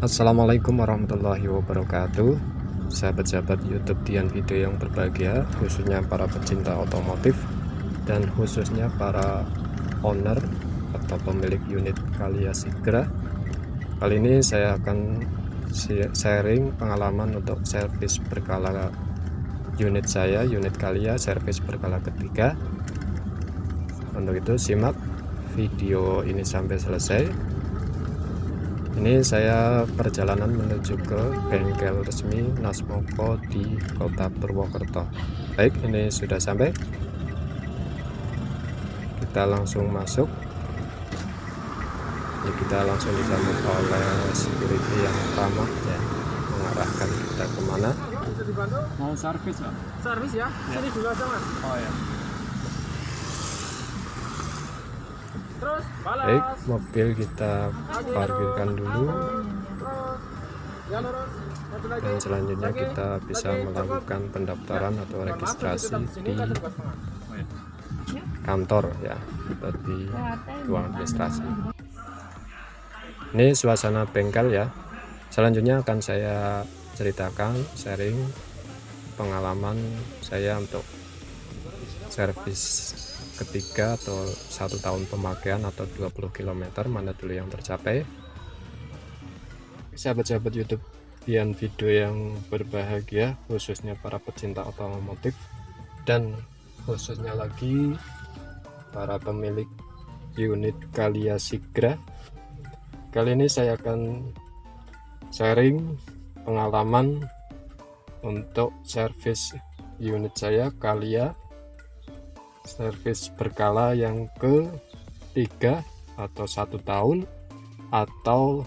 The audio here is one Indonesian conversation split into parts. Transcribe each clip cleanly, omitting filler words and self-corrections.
Assalamualaikum warahmatullahi wabarakatuh. Sahabat-sahabat YouTube Dian Video yang berbahagia, khususnya para pecinta otomotif dan khususnya para owner atau pemilik unit Calya Sigra. Kali ini saya akan sharing pengalaman untuk servis berkala unit saya, unit Calya servis berkala ketiga. Untuk itu simak video ini sampai selesai. Ini saya perjalanan menuju ke bengkel resmi Nasmoko di Kota Purwokerto. Baik, ini sudah sampai. Kita langsung masuk. Ini kita langsung disambut oleh security yang ramah ya, mengarahkan kita kemana. Mau servis Pak? Servis ya? Sini dulu aja Mas. Oh ya. Terus balas. Baik, mobil kita parkirkan dulu. Terus ya lurus. Maju lagi. Dan selanjutnya kita bisa melakukan pendaftaran atau registrasi di Oh ya. kantor ya, atau di ruang administrasi. Ini suasana bengkel ya. Selanjutnya akan saya ceritakan sharing pengalaman saya untuk servis ketiga atau 1 tahun pemakaian atau 20 km, mana dulu yang tercapai. Sahabat-sahabat YouTube Dian Video yang berbahagia, khususnya para pecinta otomotif dan khususnya lagi para pemilik unit Calya Sigra. Kali ini saya akan sharing pengalaman untuk servis unit saya Calya servis berkala yang ketiga atau 1 tahun atau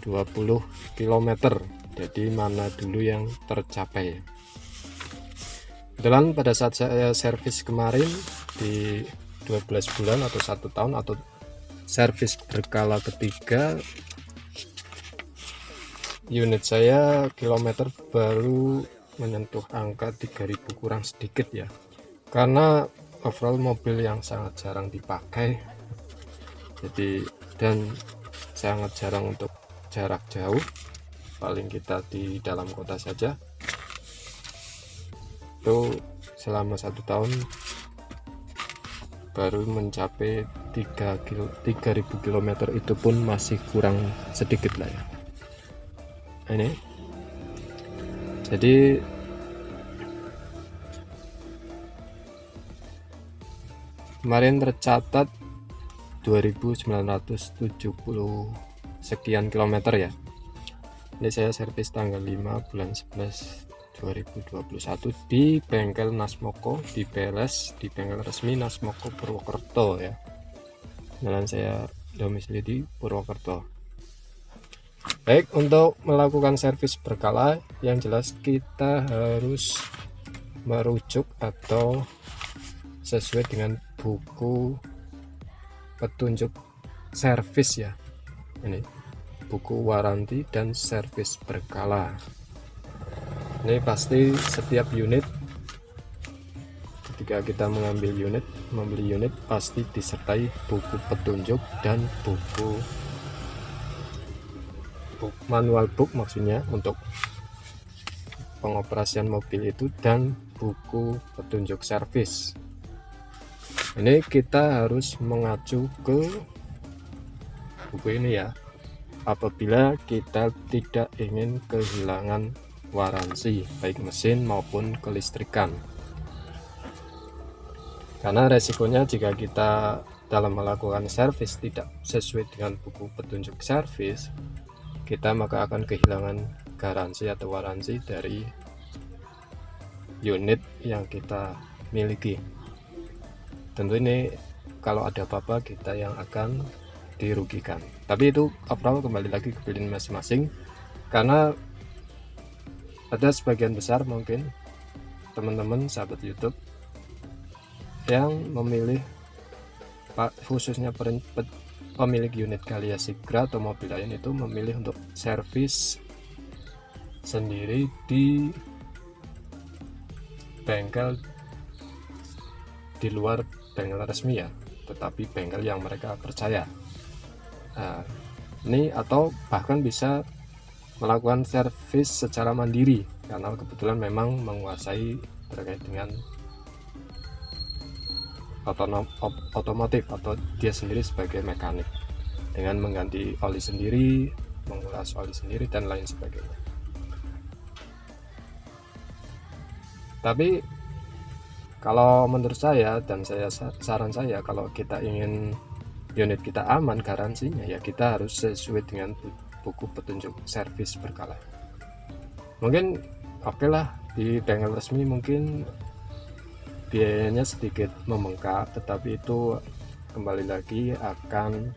20 km. Jadi mana dulu yang tercapai. Kebetulan pada saat saya servis kemarin di 12 bulan atau 1 tahun atau servis berkala ketiga, unit saya kilometer baru menyentuh angka 3000 kurang sedikit ya, karena overall mobil yang sangat jarang dipakai, jadi dan sangat jarang untuk jarak jauh, paling kita di dalam kota saja. Itu selama 1 tahun baru mencapai 3000 km, itu pun masih kurang sedikit lah ya. Ini jadi kemarin tercatat 2970 sekian kilometer ya. Ini saya servis tanggal 5 bulan 11 2021 di bengkel Nasmoko, di PLS, di bengkel resmi Nasmoko Purwokerto ya. Dan saya domisili di Purwokerto. Baik, untuk melakukan servis berkala yang jelas kita harus merujuk atau sesuai dengan buku petunjuk servis ya. Ini buku waranti dan servis berkala. Ini pasti setiap unit, ketika kita membeli unit pasti disertai buku petunjuk dan buku manual book, maksudnya untuk pengoperasian mobil itu, dan buku petunjuk servis. Ini kita harus mengacu ke buku ini ya, apabila kita tidak ingin kehilangan waransi baik mesin maupun kelistrikan. Karena resikonya jika kita dalam melakukan servis tidak sesuai dengan buku petunjuk servis, kita maka akan kehilangan garansi atau waransi dari unit yang kita miliki. Tentu ini kalau ada apa-apa kita yang akan dirugikan, tapi itu overall kembali lagi ke pilihan masing-masing, karena ada sebagian besar mungkin teman-teman sahabat YouTube yang memilih, khususnya pemilik unit Calya Sigra atau mobil lain, itu memilih untuk servis sendiri di bengkel di luar bengkel resmi ya, tetapi bengkel yang mereka percaya. Nah, ini atau bahkan bisa melakukan servis secara mandiri karena kebetulan memang menguasai terkait dengan otomotif atau dia sendiri sebagai mekanik dengan mengganti oli sendiri, mengulas oli sendiri dan lain sebagainya. Tapi kalau menurut saya dan saran saya, kalau kita ingin unit kita aman garansinya, ya kita harus sesuai dengan buku petunjuk servis berkala. Mungkin oke lah, di bengkel resmi mungkin biayanya sedikit membengkak, tetapi itu kembali lagi akan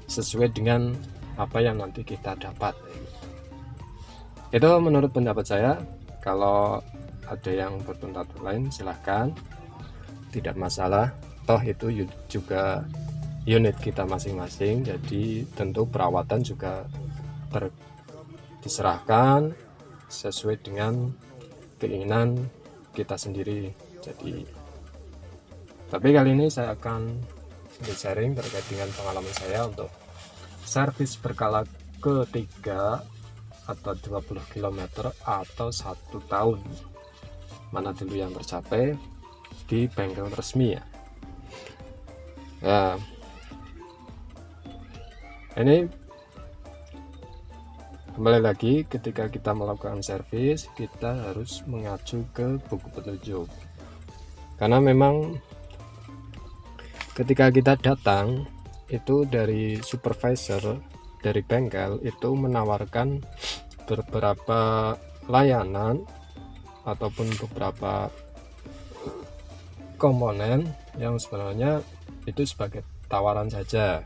sesuai dengan apa yang nanti kita dapat. Itu menurut pendapat saya. Kalau ada yang berpendapat lain silahkan, tidak masalah, toh itu juga unit kita masing-masing, jadi tentu perawatan juga diserahkan sesuai dengan keinginan kita sendiri. Jadi tapi kali ini saya akan sharing terkait dengan pengalaman saya untuk servis berkala ketiga atau 20 km atau 1 tahun, mana dulu yang tercapai di bengkel resmi ya. Ini kembali lagi, ketika kita melakukan servis kita harus mengacu ke buku petunjuk, karena memang ketika kita datang itu dari supervisor dari bengkel itu menawarkan beberapa layanan ataupun beberapa komponen yang sebenarnya itu sebagai tawaran saja,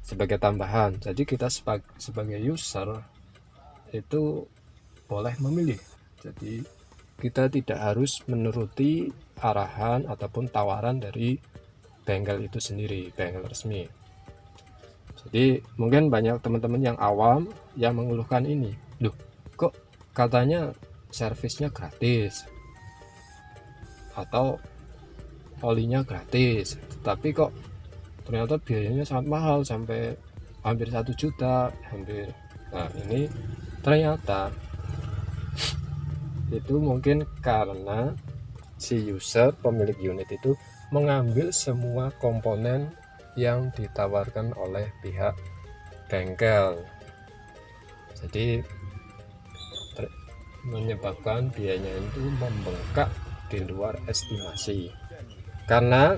sebagai tambahan. Jadi kita sebagai user itu boleh memilih, jadi kita tidak harus menuruti arahan ataupun tawaran dari bengkel itu sendiri, bengkel resmi. Jadi mungkin banyak teman-teman yang awam yang mengeluhkan ini, loh kok katanya servisnya gratis atau olinya gratis, tapi kok ternyata biayanya sangat mahal sampai hampir 1 juta hampir. Nah ini ternyata itu mungkin karena si user pemilik unit itu mengambil semua komponen yang ditawarkan oleh pihak bengkel, jadi menyebabkan biayanya itu membengkak di luar estimasi, karena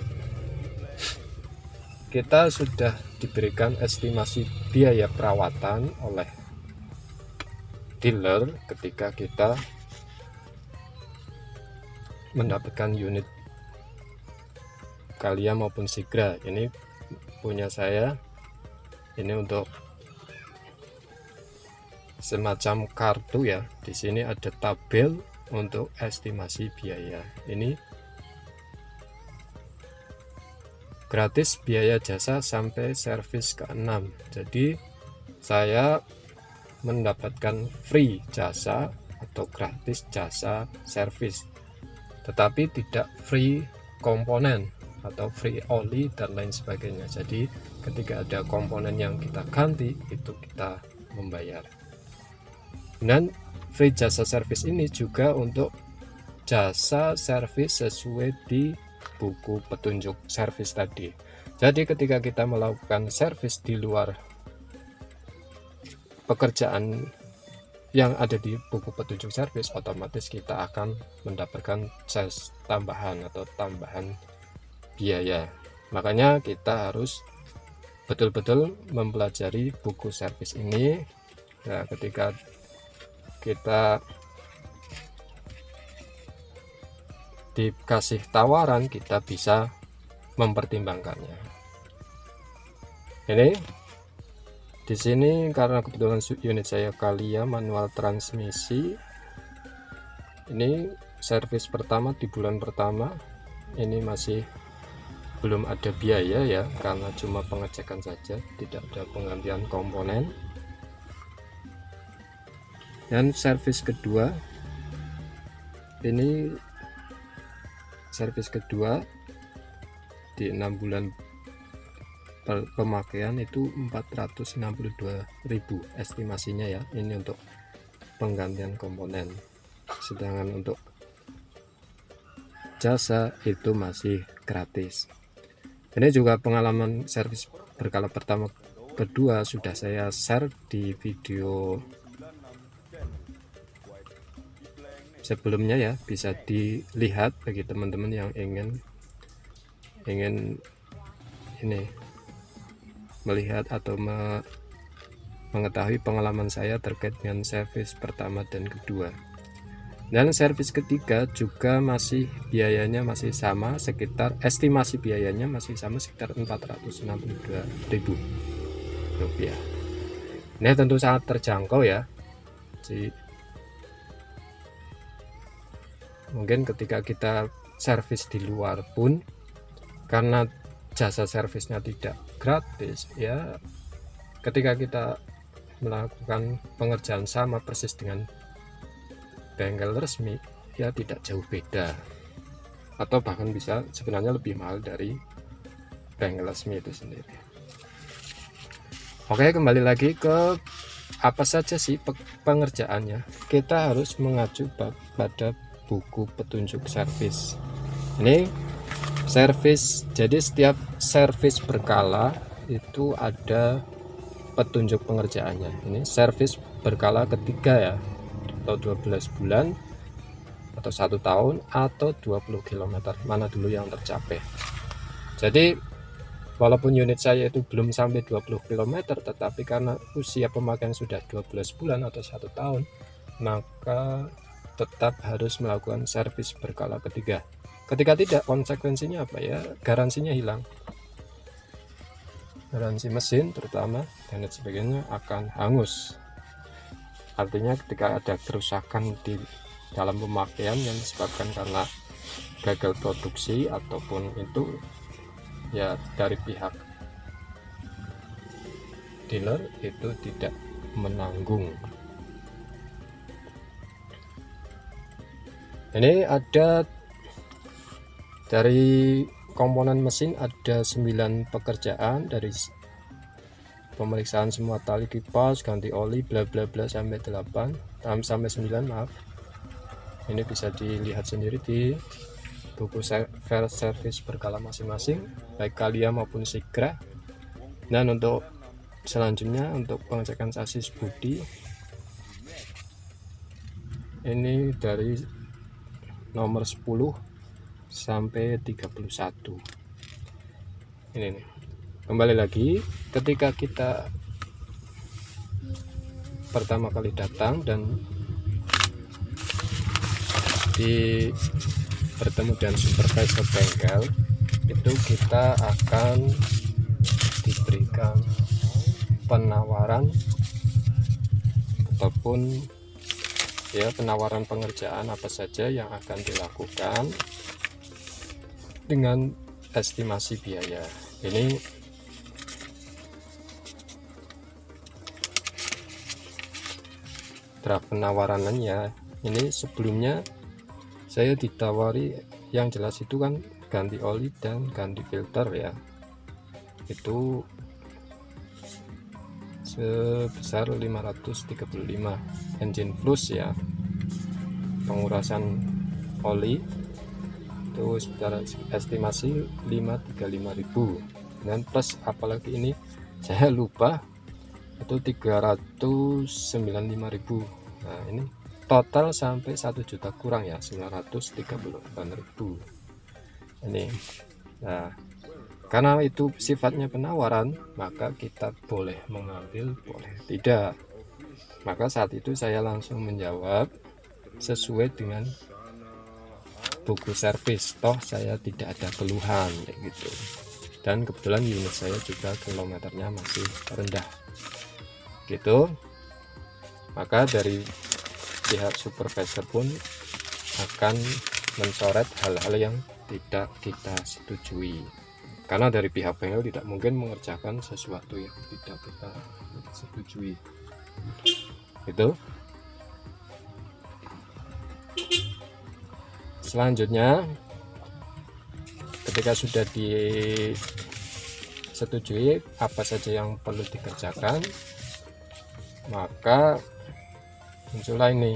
kita sudah diberikan estimasi biaya perawatan oleh dealer ketika kita mendapatkan unit Kalia maupun Sigra. Ini punya saya, ini untuk semacam kartu ya. Di sini ada tabel untuk estimasi biaya. Ini gratis biaya jasa sampai servis ke-6. Jadi saya mendapatkan free jasa atau gratis jasa servis, tetapi tidak free komponen atau free oli dan lain sebagainya. Jadi ketika ada komponen yang kita ganti itu kita membayar. Dan free jasa servis ini juga untuk jasa servis sesuai di buku petunjuk servis tadi. Jadi ketika kita melakukan servis di luar pekerjaan yang ada di buku petunjuk servis, otomatis kita akan mendapatkan charge tambahan atau tambahan biaya. Makanya kita harus betul-betul mempelajari buku servis ini. Nah, ketika kita dikasih tawaran, kita bisa mempertimbangkannya. Ini di sini karena kebetulan unit saya Kalia manual transmisi, ini servis pertama di bulan pertama, ini masih belum ada biaya ya, karena cuma pengecekan saja, tidak ada penggantian komponen. Dan servis kedua, ini servis kedua di 6 bulan pemakaian itu 462.000 estimasinya ya, ini untuk penggantian komponen. Sedangkan untuk jasa itu masih gratis. Ini juga pengalaman servis berkala pertama kedua sudah saya share di video sebelumnya ya, bisa dilihat bagi teman-teman yang ingin ini melihat atau mengetahui pengalaman saya terkait dengan servis pertama dan kedua. Dan servis ketiga juga masih biayanya masih sama, sekitar estimasi biayanya masih sama sekitar 462.000 rupiah. Ini tentu sangat terjangkau ya. Jadi, mungkin ketika kita servis di luar pun, karena jasa servisnya tidak gratis ya, ketika kita melakukan pengerjaan sama persis dengan bengkel resmi ya tidak jauh beda, atau bahkan bisa sebenarnya lebih mahal dari bengkel resmi itu sendiri. Oke, kembali lagi ke apa saja sih pengerjaannya. Kita harus mengacu pada buku petunjuk servis. Ini servis, jadi setiap servis berkala itu ada petunjuk pengerjaannya. Ini servis berkala ketiga ya, atau 12 bulan atau 1 tahun atau 20 km, mana dulu yang tercapai. Jadi walaupun unit saya itu belum sampai 20 km, tetapi karena usia pemakaian sudah 12 bulan atau 1 tahun, maka tetap harus melakukan servis berkala ketiga. Ketika tidak, konsekuensinya apa ya? Garansinya hilang, garansi mesin terutama dan lain sebagainya akan hangus. Artinya ketika ada kerusakan di dalam pemakaian yang disebabkan karena gagal produksi ataupun itu ya dari pihak dealer itu tidak menanggung. Ini ada dari komponen mesin ada 9 pekerjaan, dari pemeriksaan semua tali kipas, ganti oli, bla bla bla sampai 8 sampai 9 maaf. Ini bisa dilihat sendiri di buku servis berkala masing-masing, baik Kalia maupun Sigra. Dan untuk selanjutnya untuk pengecekan sasis bodi, ini dari nomor 10 sampai 31. Ini nih. Kembali lagi, ketika kita pertama kali datang dan bertemu dengan supervisor bengkel, itu kita akan diberikan penawaran ataupun ya penawaran pengerjaan apa saja yang akan dilakukan dengan estimasi biaya. Ini draft penawarannya. Ini sebelumnya saya ditawari yang jelas itu kan ganti oli dan ganti filter ya, itu sebesar 535, engine plus ya, pengurasan oli itu secara estimasi 535.000, dan plus apalagi ini saya lupa itu 395.000. Nah ini total sampai 1 juta kurang ya, 938.000 ini. Nah karena itu sifatnya penawaran, maka kita boleh mengambil, boleh tidak. Maka saat itu saya langsung menjawab sesuai dengan buku servis, toh saya tidak ada keluhan kayak gitu. Dan kebetulan unit saya juga kilometernya masih rendah gitu. Maka dari pihak supervisor pun akan mencoret hal-hal yang tidak kita setujui, karena dari pihak bengkel tidak mungkin mengerjakan sesuatu yang tidak kita setujui gitu. Selanjutnya ketika sudah setujui apa saja yang perlu dikerjakan, maka muncullah ini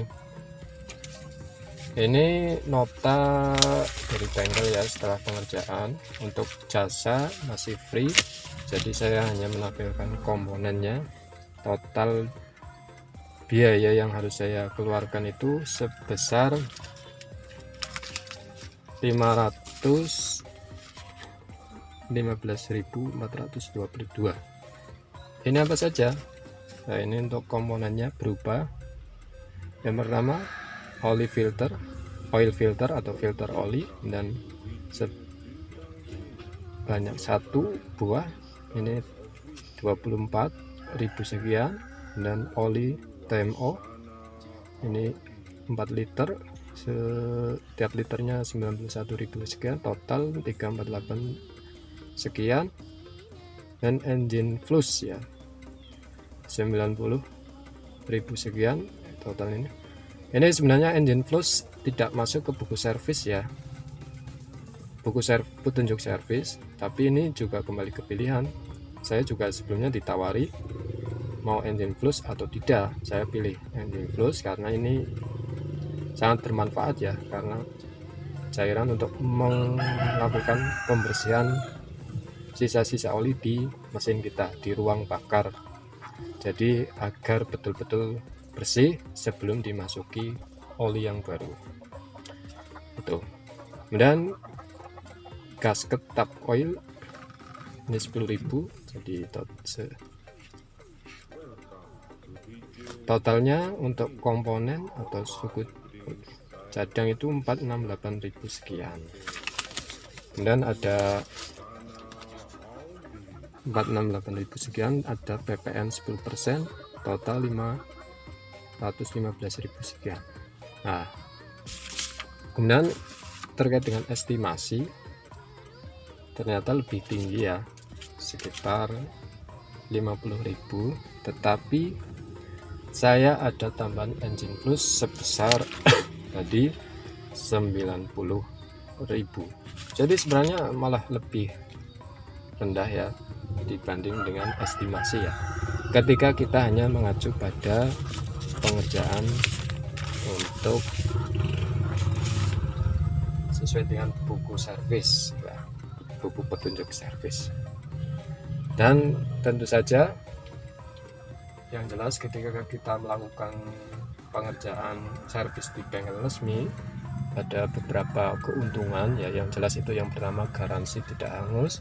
nota dari bengkel ya. Setelah pengerjaan untuk jasa masih free, jadi saya hanya menampilkan komponennya. Total biaya yang harus saya keluarkan itu sebesar 515.422. Ini apa saja? Nah, ini untuk komponennya berupa yang pertama oil filter atau filter oli, dan sebanyak 1 buah, ini 24.000 sekian, dan oli TMO ini 4 liter, setiap liternya 91.000 sekian, total 348 sekian, dan engine flush ya 90.000 sekian total. Ini sebenarnya engine flush tidak masuk ke buku servis ya, petunjuk servis, tapi ini juga kembali ke pilihan. Saya juga sebelumnya ditawari mau engine flush atau tidak, saya pilih engine flush karena ini sangat bermanfaat ya, karena cairan untuk melakukan pembersihan sisa-sisa oli di mesin kita, di ruang bakar, jadi agar betul-betul bersih sebelum dimasuki oli yang baru itu. Kemudian gasket tap oil ini 10.000, jadi totalnya untuk komponen atau suku cadang itu 468.000 sekian. Kemudian ada 468.000 sekian, ada PPN 10%, total 515.000 sekian. Nah, kemudian terkait dengan estimasi ternyata lebih tinggi ya, sekitar 50.000, tetapi saya ada tambahan engine flush sebesar tadi 90.000, jadi sebenarnya malah lebih rendah ya dibanding dengan estimasi ya, ketika kita hanya mengacu pada pengerjaan untuk sesuai dengan buku servis ya, buku petunjuk servis. Dan tentu saja yang jelas ketika kita melakukan pengerjaan servis di bengkel resmi ada beberapa keuntungan ya. Yang jelas itu yang pertama garansi tidak hangus,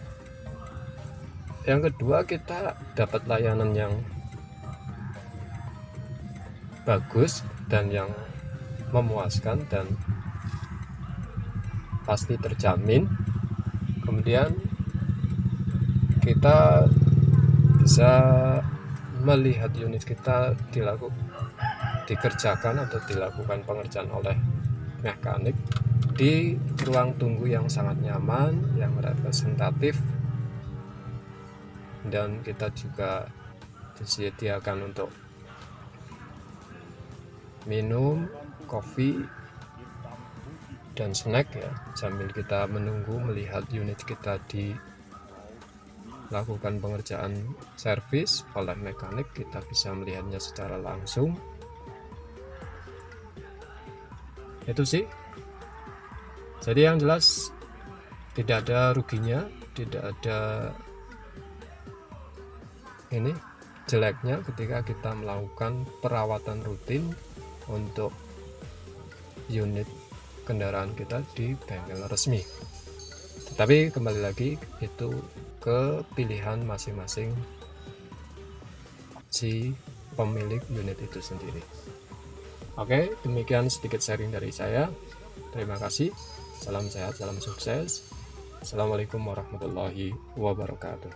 yang kedua kita dapat layanan yang bagus dan yang memuaskan dan pasti terjamin. Kemudian kita bisa melihat unit kita dikerjakan atau dilakukan pengerjaan oleh mekanik di ruang tunggu yang sangat nyaman, yang representatif, dan kita juga disediakan untuk minum, kopi, dan snack ya, sambil kita menunggu melihat unit kita dilakukan pengerjaan servis oleh mekanik. Kita bisa melihatnya secara langsung. Itu sih, jadi yang jelas tidak ada ruginya, tidak ada ini jeleknya ketika kita melakukan perawatan rutin untuk unit kendaraan kita di bengkel resmi. Tetapi kembali lagi itu ke pilihan masing-masing si pemilik unit itu sendiri. Oke, demikian sedikit sharing dari saya. Terima kasih. Salam sehat, salam sukses. Assalamualaikum warahmatullahi wabarakatuh.